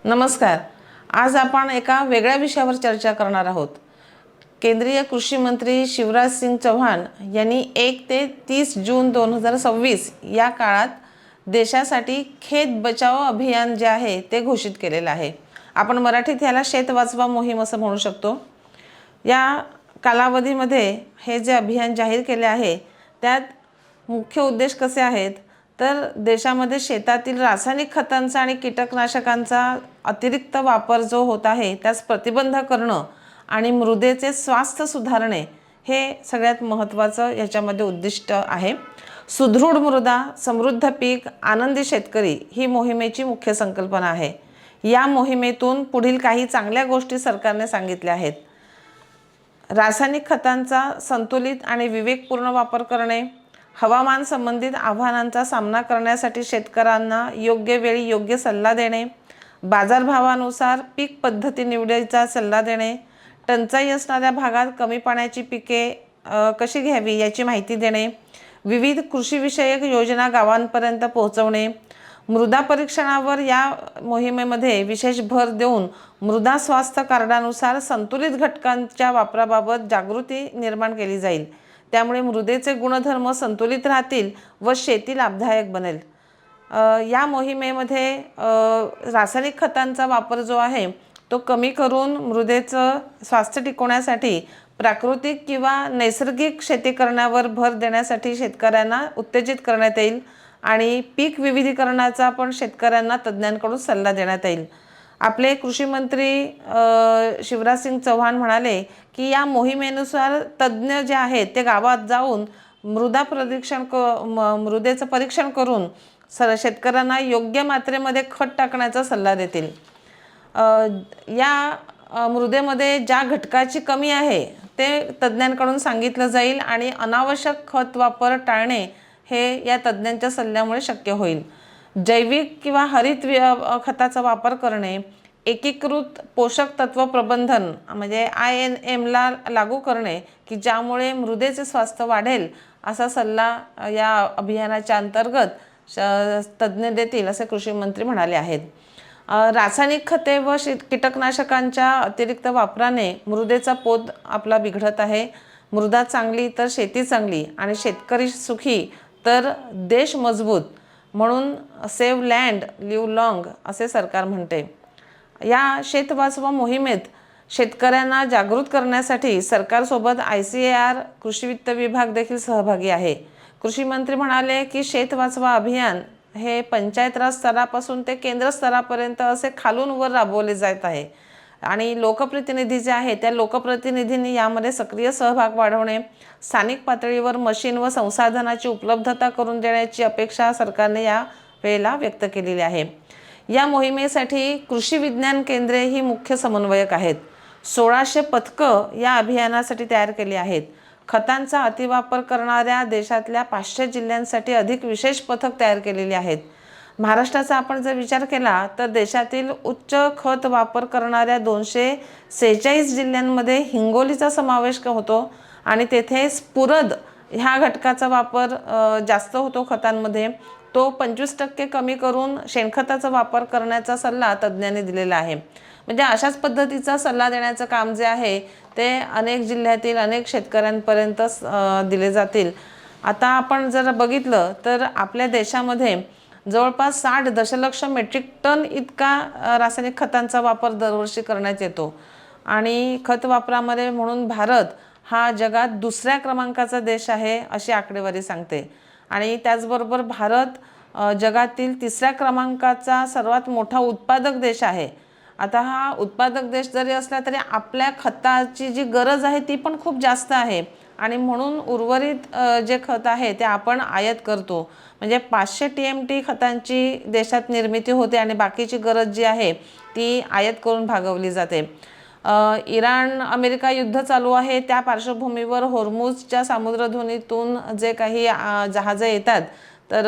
नमस्कार. आज आपण एका वेगळ्या विषयावर चर्चा करणार आहोत. केंद्रीय कृषी मंत्री शिवराज सिंग चौहान यांनी 1 ते 30 जून 2026 या काळात देशासाठी खेत बचाओ अभियान जे आहे ते घोषित केलेलं आहे. आपण मराठीत याला शेत वाचवा मोहीम असं म्हणू शकतो. या कालावधीमध्ये हे जे अभियान जाहीर केले आहे त्यात मुख्य उद्देश कसे आहेत तर देशामध्ये शेतातील रासायनिक खतांचा आणि कीटकनाशकांचा अतिरिक्त वापर जो होत आहे त्यास प्रतिबंध करणं आणि मृदेचे स्वास्थ्य सुधारणे हे सगळ्यात महत्त्वाचं याच्यामध्ये उद्दिष्ट आहे. सुदृढ मृदा, समृद्ध पीक, आनंदी शेतकरी ही मोहिमेची मुख्य संकल्पना आहे. या मोहिमेतून पुढील काही चांगल्या गोष्टी सरकारने सांगितल्या आहेत. रासायनिक खतांचा संतुलित आणि विवेकपूर्ण वापर करणे, हवामान संबंधित आव्हानांचा सामना करण्यासाठी शेतकऱ्यांना योग्य वेळी योग्य सल्ला देणे, बाजारभावानुसार पीक पद्धती निवडीचा सल्ला देणे, टंचाई असणाऱ्या भागात कमी पाण्याची पिके कशी घ्यावी याची माहिती देणे, विविध कृषीविषयक योजना गावांपर्यंत पोहोचवणे, मृदा परीक्षणावर या मोहिमेमध्ये विशेष भर देऊन मृदा स्वास्थ्य कार्डानुसार संतुलित घटकांच्या वापराबाबत जागृती निर्माण केली जाईल. त्यामुळे मृदेचे गुणधर्म संतुलित राहतील व शेती लाभदायक बनेल. या मोहिमेमध्ये रासायनिक खतांचा वापर जो आहे तो कमी करून मृदेचं स्वास्थ्य टिकवण्यासाठी प्राकृतिक किंवा नैसर्गिक शेती करण्यावर भर देण्यासाठी शेतकऱ्यांना उत्तेजित करण्यात येईल आणि पीक विविधीकरणाचा पण शेतकऱ्यांना तज्ज्ञांकडून सल्ला देण्यात येईल. आपले कृषी मंत्री शिवराज सिंग चौहान म्हणाले की या मोहिमेनुसार तज्ज्ञ जे आहेत ते गावात जाऊन मृदेचं परीक्षण करून शेतकऱ्यांना योग्य मात्रेमध्ये खत टाकण्याचा सल्ला देतील. या मृदेमध्ये ज्या घटकाची कमी आहे ते तज्ज्ञांकडून सांगितलं जाईल आणि अनावश्यक खत वापर टाळणे हे या तज्ज्ञांच्या सल्ल्यामुळे शक्य होईल. जैविक किंवा हरित खताचा वापर करणे, एकीकृत पोषक तत्व प्रबंधन म्हणजे INM ला लागू करणे की ज्यामुळे मृदेचे स्वास्थ्य वाढेल असा सल्ला या अभियानाच्या अंतर्गत तज्ज्ञ देतील असे कृषी मंत्री म्हणाले आहेत. रासायनिक खते व कीटकनाशकांच्या अतिरिक्त वापराने मृदेचा पोत आपला बिघडत आहे. मृदा चांगली तर शेती चांगली आणि शेतकरी सुखी तर देश मजबूत. म्हणून सेव्ह लँड लिव्ह लॉंग असे सरकार म्हणते. या शेत वाचवा मोहिमेत शेतकऱ्यांना जागृत करण्यासाठी सरकारसोबत ICAR कृषी वित्त विभाग देखील सहभागी आहे. कृषी मंत्री म्हणाले की शेत वाचवा अभियान हे पंचायत राज स्तरापासून ते केंद्र स्तरापर्यंत असे खालून वर राबवले जात आहे आणि लोकप्रतिनिधी जे आहेत त्या लोकप्रतिनिधींनी यामध्ये सक्रिय सहभाग वाढवणे, स्थानिक पातळीवर मशीन व संसाधनाची उपलब्धता करून देण्याची अपेक्षा सरकारने या वेळेला व्यक्त केलेली आहे. या मोहिमेसाठी कृषी विज्ञान केंद्रे ही मुख्य समन्वयक आहेत. 1600 पथकं या अभियानासाठी तयार केली आहेत. खतांचा अतिवापर करणाऱ्या देशातल्या 500 जिल्ह्यांसाठी अधिक विशेष पथक तयार केलेली आहेत. महाराष्ट्राचा आपण जर विचार केला तर देशातील उच्च खत वापर करणाऱ्या 246 जिल्ह्यांमध्ये हिंगोलीचा समावेश होतो आणि तेथे स्फुरद ह्या घटकाचा वापर जास्त होतो खतांमध्ये. तो 25% कमी करून शेणखताचा वापर करण्याचा सल्ला तज्ज्ञांनी दिलेला आहे. म्हणजे अशाच पद्धतीचा सल्ला देण्याचं काम जे आहे ते अनेक जिल्ह्यातील अनेक शेतकऱ्यांपर्यंत दिले जातील. आता आपण जर बघितलं तर आपल्या देशामध्ये जवळपास 60 दशलक्ष मेट्रिक टन इतका रासायनिक खतांचा वापर दरवर्षी करण्यात येतो आणि खत वापरामध्ये म्हणून भारत हा जगात दुसऱ्या क्रमांकाचा देश आहे अशी आकडेवारी सांगते. आणि त्याचबरोबर भारत जगातील 3ऱ्या क्रमांकाचा सर्वात मोठा उत्पादक देश आहे. आता हा उत्पादक देश जरी असला तरी आपल्या खताची जी गरज आहे ती पण खूप जास्त आहे आणि म्हणून उर्वरित जे खत आहे ते आपण आयात करतो. म्हणजे 500 TMT खतांची देशात निर्मिती होते आणि बाकीची गरज जी आहे ती आयात करून भागवली जाते. इराण अमेरिका युद्ध चालू आहे त्या पार्श्वभूमीवर होर्मुझच्या सामुद्रधुनीतून जे काही जहाजं येतात तर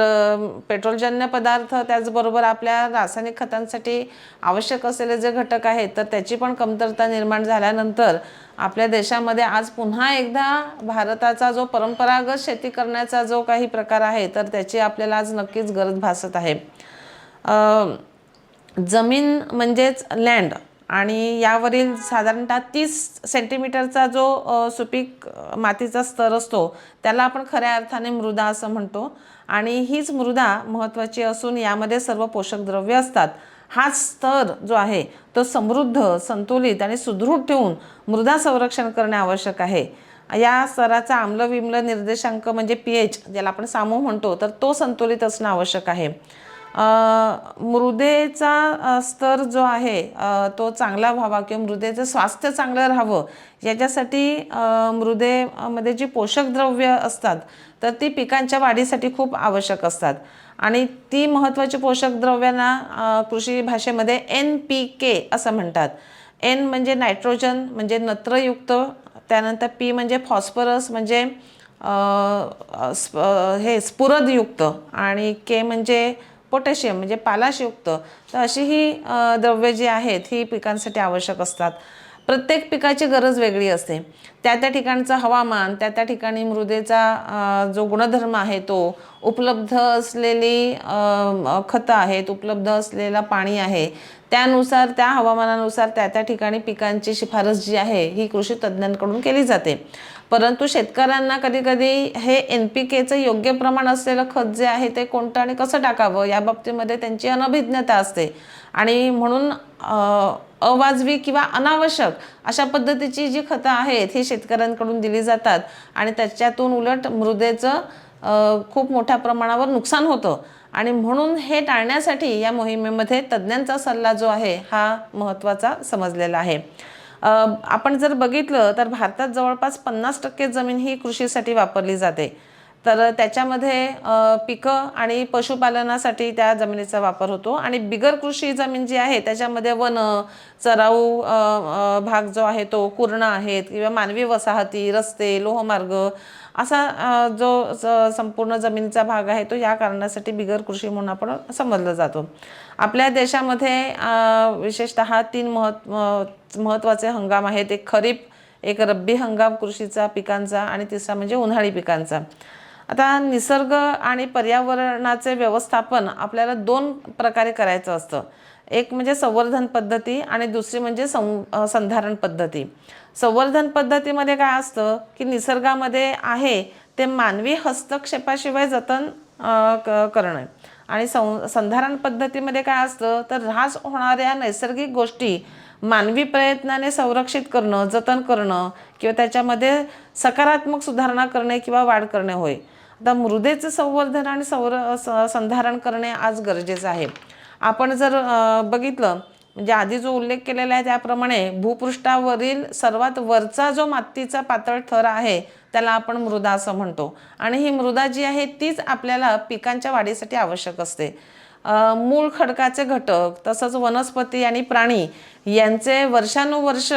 पेट्रोलजन्य पदार्थ त्याचबरोबर आपल्या रासायनिक खतांसाठी आवश्यक असलेले जे घटक आहेत तर त्याची पण कमतरता निर्माण झाल्यानंतर आपल्या देशामध्ये आज पुन्हा एकदा भारताचा जो परंपरागत शेती करण्याचा जो काही प्रकार आहे तर त्याची आपल्याला आज नक्कीच गरज भासत आहे. जमीन म्हणजेच लँड आणि यावरील साधारणतः 30 सेंटीमीटरचा जो सुपीक मातीचा स्तर असतो त्याला आपण खऱ्या अर्थाने मृदा असं म्हणतो. आणि हीच मृदा महत्त्वाची असून यामध्ये सर्व पोषक द्रव्ये असतात. हा स्तर जो आहे तो समृद्ध, संतुलित आणि सुदृढ ठेवून मृदा संरक्षण करणे आवश्यक आहे. या स्तराचा आम्लविम्ल निर्देशांक म्हणजे pH ज्याला आपण सामो म्हणतो, तर तो संतुलित असणं आवश्यक आहे. मृदेचा स्तर जो आहे तो चांगला व्हावा किंवा मृदेचं स्वास्थ्य चांगलं राहावं याच्यासाठी मृदेमध्ये जी पोषक द्रव्य असतात तर ती पिकांच्या वाढीसाठी खूप आवश्यक असतात. आणि ती महत्त्वाची पोषक द्रव्यांना कृषी भाषेमध्ये NPK असं म्हणतात. N म्हणजे नायट्रोजन म्हणजे नत्रयुक्त, त्यानंतर P म्हणजे फॉस्फरस म्हणजे हे स्फुरदयुक्त, आणि K म्हणजे पोटॅशियम म्हणजे पालाशयुक्त. तर अशी ही द्रव्ये जी आहेत ही पिकांसाठी आवश्यक असतात. प्रत्येक पिकाची गरज वेगळी असते. त्या ठिकाणचं हवामान, त्या ठिकाणी मृदेचा जो गुणधर्म आहे तो, उपलब्ध असलेली खतं आहेत, उपलब्ध असलेलं पाणी आहे, त्यानुसार त्या हवामानानुसार त्या ठिकाणी पिकांची शिफारस जी आहे ही कृषी तज्ज्ञांकडून केली जाते. परंतु शेतकऱ्यांना कधीकधी हे NPKचं योग्य प्रमाण असलेलं खत जे आहे ते कोणतं आणि कसं टाकावं या बाबतीमध्ये त्यांची अनभिज्ञता असते. आणि म्हणून अवाजवी किंवा अनावश्यक अशा पद्धतीची जी खतं आहेत ही शेतकऱ्यांकडून दिली जातात आणि त्याच्यातून उलट मृदेचं खूप मोठ्या प्रमाणावर नुकसान होतं. आणि म्हणून हे टाळण्यासाठी या मोहिमेमध्ये तज्ज्ञांचा सल्ला जो आहे हा महत्त्वाचा समजलेला आहे. आपण जर बघितलं तर भारतात जवळपास 50% जमीन ही कृषीसाठी वापरली जाते. तर त्याच्यामध्ये पिकं आणि पशुपालनासाठी त्या जमिनीचा वापर होतो. आणि बिगर कृषी जमीन जी आहे त्याच्यामध्ये वन, चराऊ भाग जो आहे तो, कुरणं आहेत किंवा मानवी वसाहती, रस्ते, लोहमार्ग असा जो संपूर्ण जमिनीचा भाग आहे तो या कारणासाठी बिगर कृषी म्हणून आपण समजलं जातो. आपल्या देशामध्ये विशेषतः 3 महत्त्वाचे हंगाम आहेत. एक खरीप, एक रब्बी हंगाम कृषीचा पिकांचा आणि तिसरा म्हणजे उन्हाळी पिकांचा. आता निसर्ग आणि पर्यावरणाचे व्यवस्थापन आपल्याला 2 प्रकारे करायचं असतं. एक म्हणजे संवर्धन पद्धती आणि दुसरी म्हणजे संधारण पद्धती. संवर्धन पद्धतीमध्ये काय असतं की निसर्गामध्ये आहे ते मानवी हस्तक्षेपाशिवाय जतन करणं. आणि संधारण पद्धतीमध्ये काय असतं तर ऱ्हास होणाऱ्या नैसर्गिक गोष्टी मानवी प्रयत्नाने संरक्षित करणं, जतन करणं किंवा त्याच्यामध्ये सकारात्मक सुधारणा करणे किंवा वाढ करणे होय. आता मृदेचं संवर्धन आणि संधारण करणे आज गरजेचं आहे. आपण जर बघितलं म्हणजे आधी जो उल्लेख केलेला आहे त्याप्रमाणे भूपृष्ठावरील सर्वात वरचा जो मातीचा पातळ थर आहे त्याला आपण मृदा असं म्हणतो. आणि ही मृदा जी आहे तीच आपल्याला पिकांच्या वाढीसाठी आवश्यक असते. मूळ खडकाचे घटक तसंच वनस्पती आणि प्राणी यांचे वर्षानुवर्ष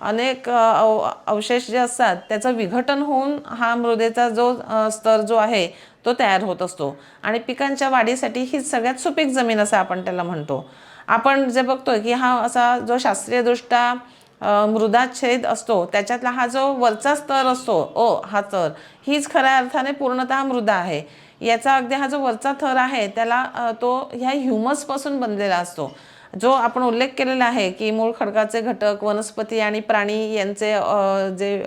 अनेक अवशेष जे असतात त्याचं विघटन होऊन हा मृदेचा जो स्तर जो आहे तो तयार होत असतो. आणि पिकांच्या वाढीसाठी ही सगळ्यात सुपीक जमीन असं आपण त्याला म्हणतो. आपण जे बघतोय की हा असा जो शास्त्रीयदृष्ट्या मृदाच्छेद असतो त्याच्यातला हा जो वरचा स्तर असतो हा स्तर हीच खऱ्या अर्थाने पूर्णतः मृदा आहे. याचा अगदी हा जो वरचा थर आहे त्याला तो ह्या ह्युमसपासून बनलेला असतो. जो आपण उल्लेख केलेला आहे की मूळ खडकाचे घटक, वनस्पती आणि प्राणी यांचे जे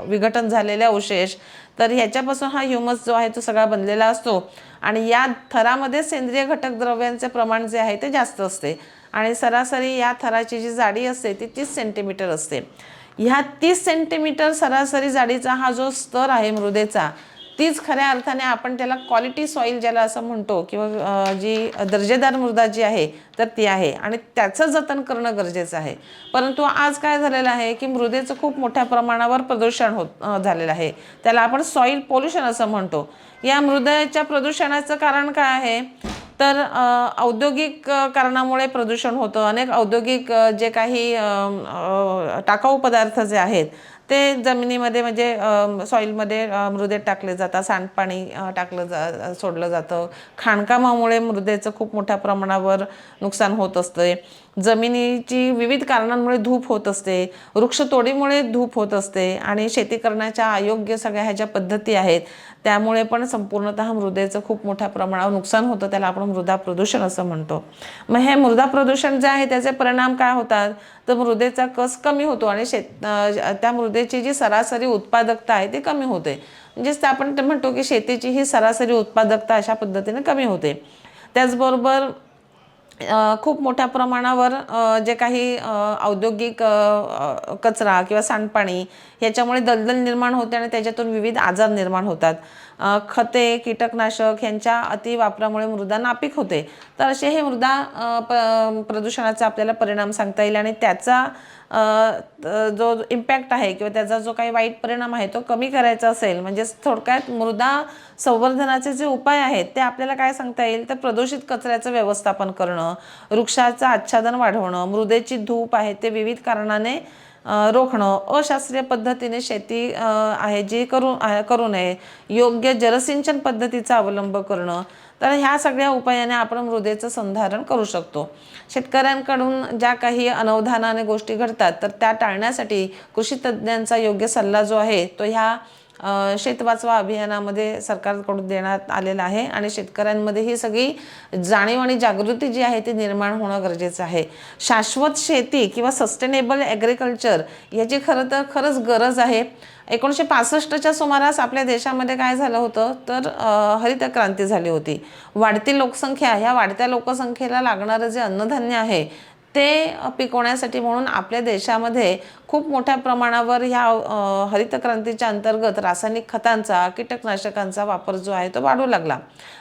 विघटन झालेले अवशेष, तर ह्याच्यापासून हा ह्युमस जो आहे तो सगळा बनलेला असतो. आणि या थरामध्ये सेंद्रिय घटक द्रव्यांचे प्रमाण जे आहे ते जास्त असते. आणि सरासरी या थराची जी जाडी असते ती 30 सेंटीमीटर असते. ह्या 30 सेंटीमीटर सरासरी जाडीचा हा जो स्तर आहे मृदेचा, तीच खऱ्या अर्थाने आपण त्याला क्वालिटी सॉईल ज्याला असं म्हणतो किंवा जी दर्जेदार मृदा जी आहे तर ती आहे. आणि त्याचं जतन करणं गरजेचं आहे. परंतु आज काय झालेलं आहे की मृदेचं खूप मोठ्या प्रमाणावर प्रदूषण झालेलं आहे. त्याला आपण सॉईल पोल्युशन असं म्हणतो. या मृदेच्या प्रदूषणाचं कारण काय आहे तर औद्योगिक कारणामुळे प्रदूषण होतं. अनेक औद्योगिक जे काही टाकाऊ पदार्थ जे आहेत ते जमिनीमध्ये म्हणजे सॉईलमध्ये मृदेत टाकले जातात. सांडपाणी सोडलं जातं. खाणकामामुळे मृदेचं खूप मोठ्या प्रमाणावर नुकसान होत असतं. जमिनीची विविध कारणांमुळे धूप होत असते, वृक्षतोडीमुळे धूप होत असते आणि शेती करण्याच्या अयोग्य सगळ्या ह्या ज्या पद्धती आहेत त्यामुळे पण संपूर्णतः मृदेचं खूप मोठ्या प्रमाणावर नुकसान होतं. त्याला आपण मृदा प्रदूषण असं म्हणतो. मग हे मृदा प्रदूषण जे आहे त्याचे परिणाम काय होतात, तर मृदेचा कस कमी होतो आणि त्या मृदेची जी सरासरी उत्पादकता आहे ती कमी होते. म्हणजेच आपण म्हणतो की शेतीची ही सरासरी उत्पादकता अशा पद्धतीने कमी होते. त्याचबरोबर खूप मोठ्या प्रमाणावर जे काही औद्योगिक कचरा किंवा सांडपाणी ह्याच्यामुळे दलदल निर्माण होते आणि त्याच्यातून विविध आजार निर्माण होतात. खते, कीटकनाशक यांच्या अतिवापरामुळे मृदा नापीक होते. तर असे हे मृदा प्रदूषणाचा आपल्याला परिणाम सांगता येईल आणि त्याचा जो इम्पॅक्ट आहे किंवा त्याचा जो काही वाईट परिणाम आहे तो कमी करायचा असेल, म्हणजेच थोडक्यात मृदा संवर्धनाचे जे उपाय आहेत ते आपल्याला काय सांगता येईल, तर प्रदूषित कचऱ्याचं व्यवस्थापन करणं, वृक्षाचं आच्छादन वाढवणं, मृदेची धूप आहे ते विविध कारणाने रोखणं, अशास्त्रीय पद्धतीने शेती आहे जी करू नये, योग्य जलसिंचन पद्धतीचा अवलंब करणं. तर ह्या सगळ्या उपायाने आपण मृदेचं संधारण करू शकतो. शेतकऱ्यांकडून ज्या काही अनवधानाने गोष्टी घडतात तर त्या टाळण्यासाठी कृषी तज्ज्ञांचा योग्य सल्ला जो आहे तो ह्या शेत वाचवा अभियानामध्ये सरकारकडून देण्यात आलेला आहे आणि शेतकऱ्यांमध्ये ही सगळी जाणीव आणि जागृती जी आहे ती निर्माण होणं गरजेचं आहे. शाश्वत शेती किंवा सस्टेनेबल ॲग्रिकल्चर याची खरंच गरज आहे. 1965च्या सुमारास आपल्या देशामध्ये काय झालं होतं, तर हरित क्रांती झाली होती. वाढती लोकसंख्या, ह्या वाढत्या लोकसंख्येला लागणारं जे अन्नधान्य आहे ते पिकवण्यासाठी म्हणून आपल्या देशामध्ये खूप मोठ्या प्रमाणावर ह्या हरित क्रांतीच्या अंतर्गत रासायनिक खतांचा, कीटकनाशकांचा वापर जो आहे तो वाढू लागला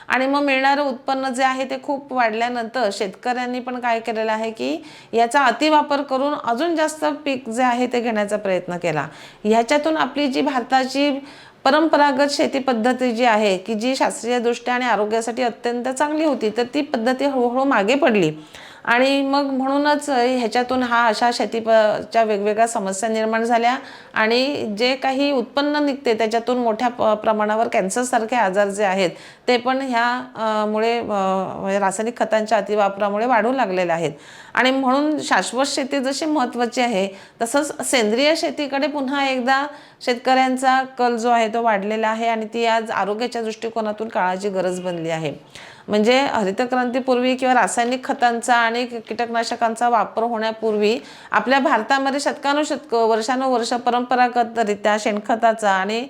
आणि मग मिळणारं उत्पन्न जे आहे ते खूप वाढल्यानंतर शेतकऱ्यांनी पण काय केलेलं आहे की याचा अतिवापर करून अजून जास्त पीक जे आहे ते घेण्याचा प्रयत्न केला. ह्याच्यातून आपली जी भारताची परंपरागत शेती पद्धती जी आहे की जी शास्त्रीयदृष्ट्या आणि आरोग्यासाठी अत्यंत चांगली होती, तर ती पद्धती हळूहळू मागे पडली आणि मग म्हणूनच ह्याच्यातून अशा शेतीच्या वेगवेगळ्या समस्या निर्माण झाल्या आणि जे काही उत्पन्न निघते त्याच्यातून मोठ्या प्रमाणावर कॅन्सरसारखे आजार जे आहेत ते पण ह्यामुळे रासायनिक खतांच्या अतिवापरामुळे वाढू लागलेले आहेत. आणि म्हणून शाश्वत शेती जशी महत्त्वाची आहे तसंच सेंद्रिय शेतीकडे पुन्हा एकदा शेतकऱ्यांचा कल जो आहे तो वाढलेला आहे आणि ती आज आरोग्याच्या दृष्टिकोनातून काळाची गरज बनली आहे. म्हणजे हरितक्रांतीपूर्वी किंवा रासायनिक खतांचा आणि कीटकनाशकांचा वापर होण्यापूर्वी आपल्या भारतामध्ये वर्षानुवर्ष परंपरागतरित्या शेणखताचा आणि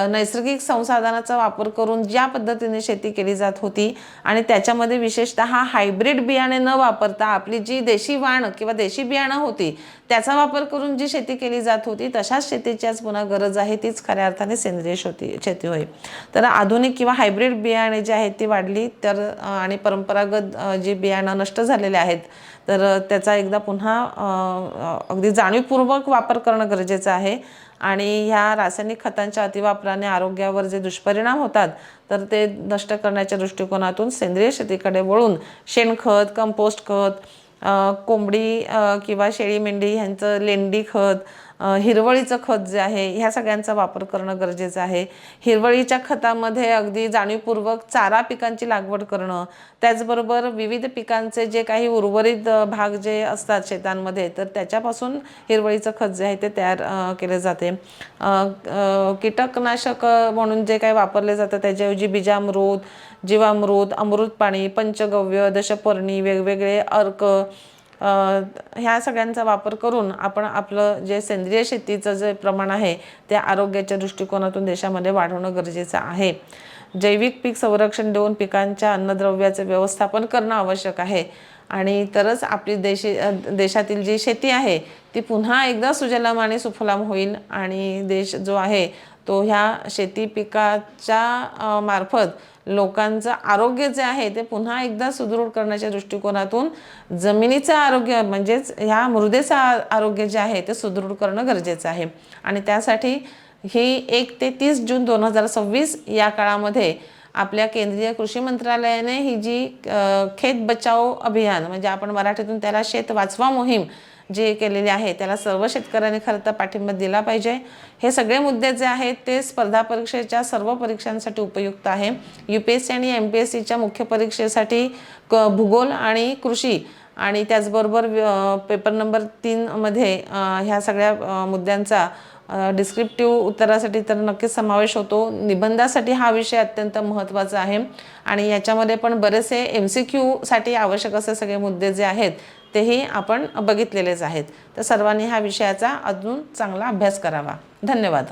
नैसर्गिक संसाधनाचा वापर करून ज्या पद्धतीने शेती केली जात होती आणि त्याच्यामध्ये विशेषतः हायब्रिड बियाणे न वापरता आपली जी देशी वाण किंवा देशी बियाणं होती त्याचा वापर करून जी शेती केली जात होती तशाच शेतीची आज पुन्हा गरज आहे. तीच खऱ्या अर्थाने सेंद्रिय शेती होय. तर आधुनिक किंवा हायब्रिड बियाणे जी आहेत ती वाढली तर आणि परंपरागत जी बियाणं नष्ट झालेले आहेत तर त्याचा एकदा पुन्हा अगदी जाणीवपूर्वक वापर करणं गरजेचं आहे. आणि ह्या रासायनिक खतांच्या अतिवापराने आरोग्यावर जे दुष्परिणाम होतात तर ते नष्ट करण्याच्या दृष्टिकोनातून सेंद्रिय शेतीकडे वळून शेणखत, कंपोस्ट खत, कोंबडी किंवा शेळी मेंढी ह्यांचं लेंडी खत, हिरवळीचं खत जे आहे ह्या सगळ्यांचा वापर करणं गरजेचं आहे. हिरवळीच्या खतामध्ये अगदी जाणीवपूर्वक चारा पिकांची लागवड करणं, त्याचबरोबर विविध पिकांचे जे काही उर्वरित भाग जे असतात शेतांमध्ये तर त्याच्यापासून हिरवळीचं खत जे आहे ते तयार केले जाते. कीटकनाशक म्हणून जे काही वापरले जातं त्याच्याऐवजी बीजामृत, जीवामृत, अमृत पाणी, पंचगव्य, दशपर्णी, वेगवेगळे अर्क ह्या सगळ्यांचा वापर करून आपण आपलं जे सेंद्रिय शेतीचं जे प्रमाण आहे ते आरोग्याच्या दृष्टिकोनातून देशामध्ये वाढवणं गरजेचं आहे. जैविक पीक संरक्षण देऊन पिकांच्या अन्नद्रव्याचे व्यवस्थापन करणं आवश्यक आहे आणि तरच आपली देशातील जी शेती आहे ती पुन्हा एकदा सुजलाम आणि सुफलाम होईल आणि देश जो आहे तो ह्या शेती पिकाच्या मार्फत लोकांचं आरोग्य जे आहे ते पुन्हा एकदा सुदृढ करण्याच्या दृष्टिकोनातून जमिनीचं आरोग्य म्हणजेच ह्या मृदेचं आरोग्य जे आहे ते सुदृढ करणं गरजेचं आहे. आणि त्यासाठी ही 1 ते 30 जून 2026 या काळामध्ये आपल्या केंद्रीय कृषी मंत्रालयाने ही जी खेत बचाव अभियान म्हणजे आपण मराठीतून त्याला शेत वाचवा मोहीम जे केलेले आहे त्याला सर्व शेतकऱ्यांनी खरं तर पाठिंबा दिला पाहिजे. हे सगळे मुद्दे जे आहेत ते स्पर्धा परीक्षेच्या सर्व परीक्षांसाठी उपयुक्त आहे. UPSC आणि MPSCच्या मुख्य परीक्षेसाठी भूगोल आणि कृषी आणि त्याचबरोबर पेपर नंबर 3 मध्ये ह्या सगळ्या मुद्द्यांचा डिस्क्रिप्टिव्ह उत्तरासाठी तर नक्कीच समावेश होतो. निबंधासाठी हा विषय अत्यंत महत्त्वाचा आहे आणि याच्यामध्ये पण बरेचसे MCQ साठी आवश्यक असे सगळे मुद्दे जे आहेत तेही आपण बघितलेलेच आहेत. तर सर्वांनी ह्या विषयाचा अजून चांगला अभ्यास करावा. धन्यवाद.